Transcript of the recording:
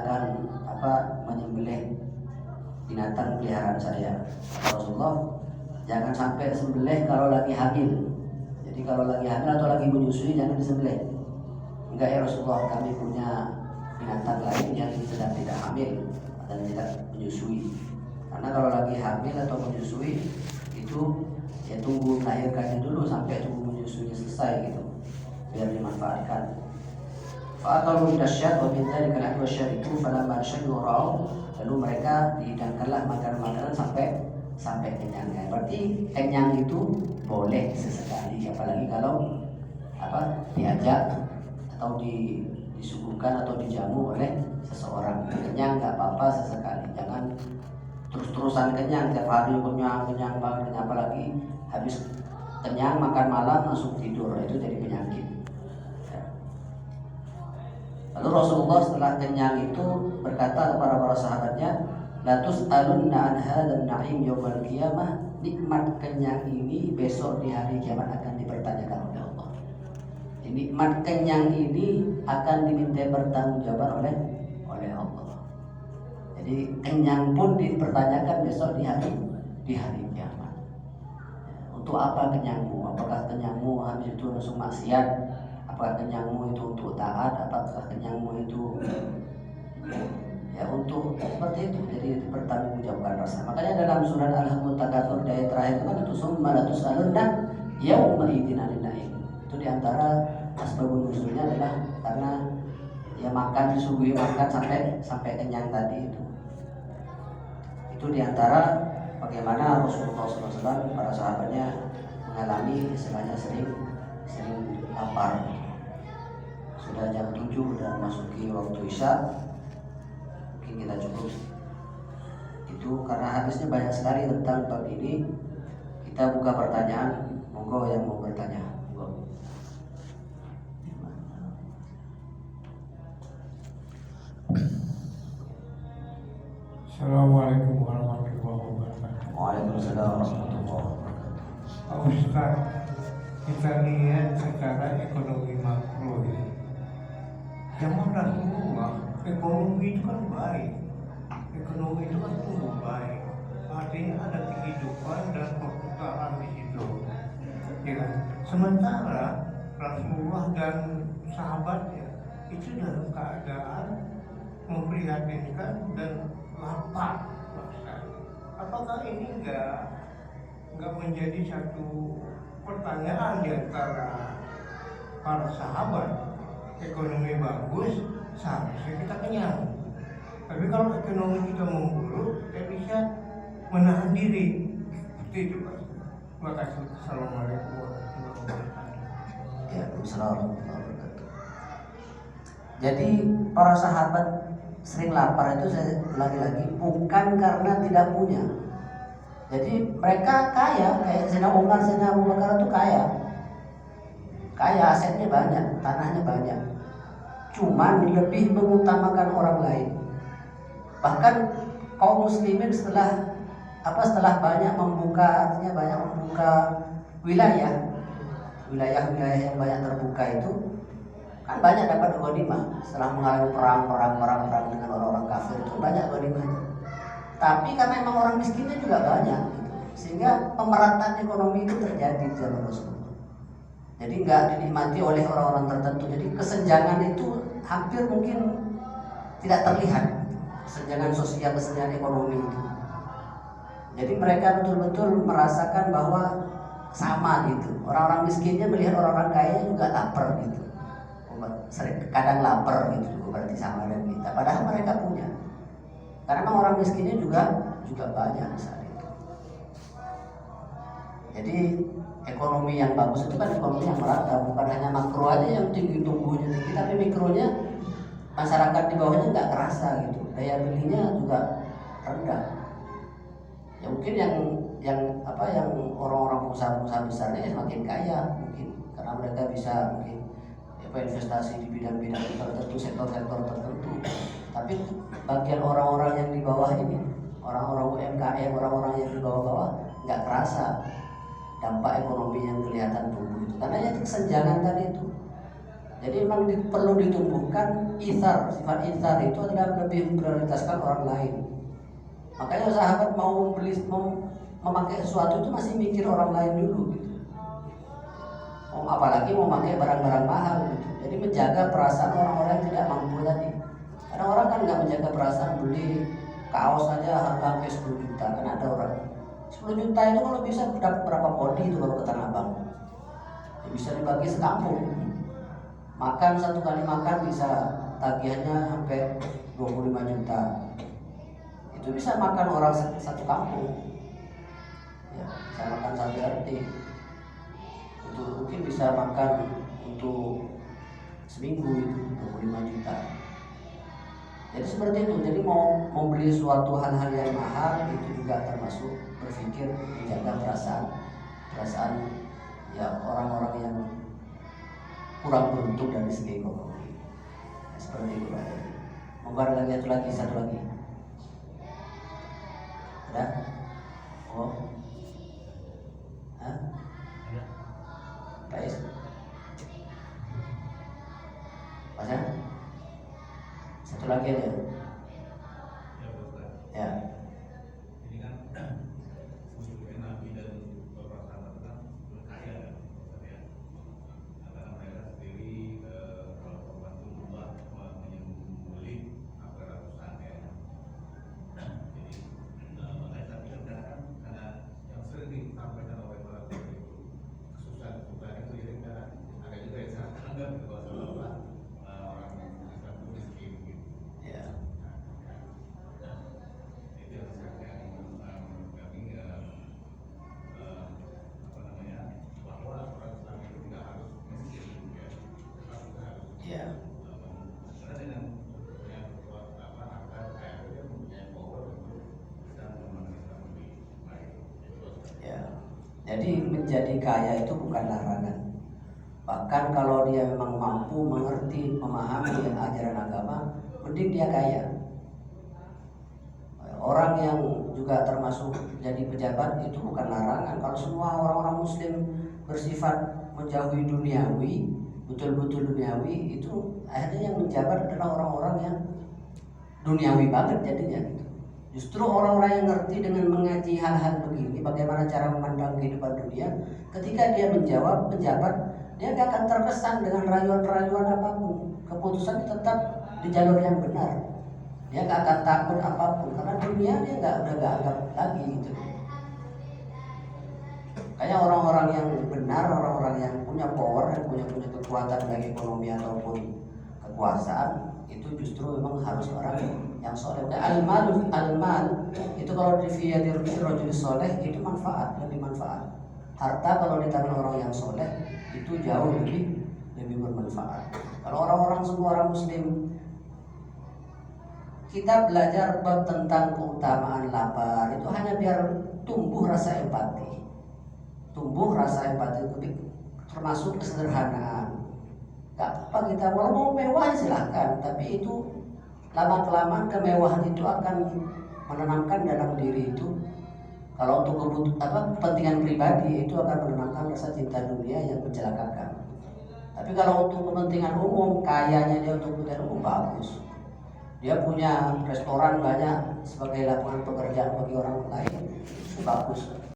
akan menyembelih binatang peliharaan saya. Rasulullah, jangan sampai sembelih kalau lagi hamil. Jadi kalau lagi hamil atau lagi menyusui jangan disembelih. Enggak ya Rasulullah, kami punya binatang lain yang sedang tidak hamil dan tidak menyusui. Karena kalau lagi hamil atau menyusui itu ya tunggu melahirkannya dulu sampai tunggu menyusuinya selesai gitu, biar dimanfaatkan. Fa'akalu minasyad wa min dzalika al-'adwa syariku falamma syadu ra'u, lalu mereka dihidangkanlah makanan-makanan sampai kenyang. Berarti kenyang itu boleh sesekali, apalagi kalau diajak atau disuguhkan atau dijamu oleh seseorang. Kenyang nggak apa-apa sesekali, jangan terus-terusan kenyang tiap hari kenyang banget, apalagi habis kenyang makan malam langsung tidur, itu jadi penyakit. Lalu Rasulullah setelah kenyang itu berkata kepada para sahabatnya, la tus'alunna an hadzal na'im yaumil qiyamah, nikmat kenyang ini besok di hari kiamat akan dipertanyakan oleh Allah. Nikmat kenyang ini akan diminta bertanggungjawaban oleh Allah. Jadi kenyang pun dipertanyakan besok di hari kiamat. Untuk apa kenyangmu? Apakah kenyangmu habis itu langsung maksiat? Apakah kenyangmu itu untuk taat? Apakah kenyangmu itu ya untuk seperti itu? Jadi dipertanggungjawabkan rasa. Makanya dalam surat Al-Haqqut Takatsur ayat terakhir itu kan itu summa latus'alunna yauma idzin 'anil na'im. Itu diantara asbabun nuzulnya adalah karena ya makan, disuguhi makan sampai kenyang tadi itu. Itu diantara bagaimana Rasulullah SAW para sahabatnya mengalami istilahnya sering lapar. Sudah jam 7 dan masuki waktu Isya, mungkin kita cukup itu karena hadisnya banyak sekali tentang bab ini. Kita buka pertanyaan, monggo yang mau bertanya. Assalamualaikum warahmatullahi wabarakatuh. Waalaikumsalam warahmatullahi wabarakatuh. Pak Ustaz, kita lihat secara ekonomi makro ya. Zaman Rasulullah, ekonomi itu kan baik. Ekonomi itu kan tumbuh baik. Artinya ada kehidupan dan perputaran di situ. Ya kan? Sementara Rasulullah dan sahabatnya itu dalam keadaan memprihatinkan dan lapar. Apakah ini enggak menjadi satu pertanyaan di antara para sahabat? Ekonomi bagus, seharusnya kita kenyang. Tapi kalau ekonomi kita memburuk, kita bisa menahan diri. Seperti itu, Pak. Terima kasih. Assalamualaikum warahmatullahi wabarakatuh. Ya, Assalamualaikum warahmatullahi wabarakatuh. Jadi para sahabat sering lapar itu, saya ulangi lagi, bukan karena tidak punya. Jadi mereka kaya, kayak Sayyidina Umar, Sayyidina Abu Bakar itu kaya, asetnya banyak, tanahnya banyak. Cuman lebih mengutamakan orang lain. Bahkan kaum muslimin setelah banyak membuka wilayah yang banyak terbuka itu, kan banyak dapat ghanimah. Setelah mengalami perang dengan orang-orang kafir itu banyak ghanimahnya. Tapi karena memang orang miskinnya juga banyak gitu, sehingga pemerataan ekonomi itu terjadi di zaman Rasulullah. Jadi nggak dinikmati oleh orang-orang tertentu. Jadi kesenjangan itu hampir mungkin tidak terlihat, kesenjangan sosial, kesenjangan ekonomi itu. Jadi mereka betul-betul merasakan bahwa sama gitu. Orang-orang miskinnya melihat orang-orang kaya juga lapar gitu. Kadang lapar gitu, berarti sama dengan kita. Padahal mereka punya. Karena memang orang miskinnya juga banyak saat itu. Jadi ekonomi yang bagus itu kan ekonomi yang merata, bukan hanya makro aja yang tinggi tumbuhnya tinggi, tapi mikronya masyarakat di bawahnya nggak kerasa gitu, daya belinya juga rendah. Ya mungkin yang orang-orang pengusaha besarnya semakin kaya mungkin karena mereka bisa mungkin investasi di bidang-bidang tertentu, sektor-sektor tertentu. Tapi bagian orang-orang yang di bawah ini, orang-orang UMKM, orang-orang yang di bawah-bawah nggak kerasa dampak ekonomi yang kelihatan tumbuh itu, karena ya kesenjangan tadi itu. Jadi memang perlu ditumbuhkan itsar. Sifat itsar itu adalah lebih memprioritaskan orang lain. Makanya sahabat mau memakai sesuatu itu masih mikir orang lain dulu gitu. Apalagi mau pakai barang-barang mahal gitu. Jadi menjaga perasaan orang-orang yang tidak mampu tadi. Karena orang kan nggak menjaga perasaan, beli kaos saja harga sampai 10 juta. Kan ada orang 10 juta itu kalau bisa dapat berapa kodi itu kalau ke Tanah Abang. Ya, bisa dibagi sekampung. Makan satu kali makan bisa tagihannya sampai 25 juta. Itu bisa makan orang satu kampung. Ya, bisa makan satu RT. Itu mungkin bisa makan untuk seminggu itu 25 juta. Jadi seperti itu. Jadi mau beli suatu hal-hal yang mahal itu juga termasuk berpikir menjaga perasaan ya orang-orang yang kurang beruntung dari segi ekonomi. Nah, seperti itu Pak. Mau ada lagi satu lagi. Ada? Oh. Hah? Baik. Pasang? Satu lagi aja. Ya. Ini kan sebetulnya Nabi dan para sahabat kan berkaya kan, ya. Karena mereka sendiri kalau korban itu lupa menyembelih apa ratusan ya. Jadi makanya tapi kan karena yang sering disampaikan oleh para sahabat itu kesusahan itu jadi kan ada juga yang sangat anggap bahwa orang Islam itu miskin gitu. Ya. Ya. Ya. Jadi menjadi kaya itu bukan larangan. Bahkan kalau dia memang mampu mengerti, memahami ajaran agama, mending dia kaya. Orang yang juga termasuk jadi pejabat itu bukan larangan. Kalau semua orang-orang muslim bersifat menjauhi duniawi, betul-betul duniawi, itu akhirnya yang menjabat adalah orang-orang yang duniawi banget jadinya gitu. Justru orang-orang yang ngerti dengan mengaji hal-hal begini, bagaimana cara memandang kehidupan dunia, ketika dia menjabat, dia gak akan terkesan dengan rayuan-rayuan apapun. Keputusan tetap di jalur yang benar. Dia gak akan takut apapun karena dunia dia udah gak anggap lagi gitu. Kayak orang-orang yang benar, orang-orang yang punya power, yang punya kekuatan baik ekonomi ataupun kekuasaan, itu justru memang harus orang yang soleh. Al-mal itu kalau di rajul soleh itu manfaat, lebih manfaat. Harta kalau di tangan orang yang soleh itu jauh lebih bermanfaat. Kalau orang-orang semua orang muslim, kita belajar bab tentang keutamaan lapar itu hanya biar tumbuh rasa empati. Tumbuh rasa empati itu termasuk kesederhanaan. Gak apa kita mau mewah silahkan, tapi itu lama-kelamaan kemewahan itu akan menanamkan dalam diri itu. Kalau untuk kepentingan pribadi itu akan menanamkan rasa cinta dunia yang mencelakakan. Tapi kalau untuk kepentingan umum, kayanya dia untuk kepentingan umum bagus. Dia punya restoran banyak sebagai lapangan pekerjaan bagi orang lain, itu bagus.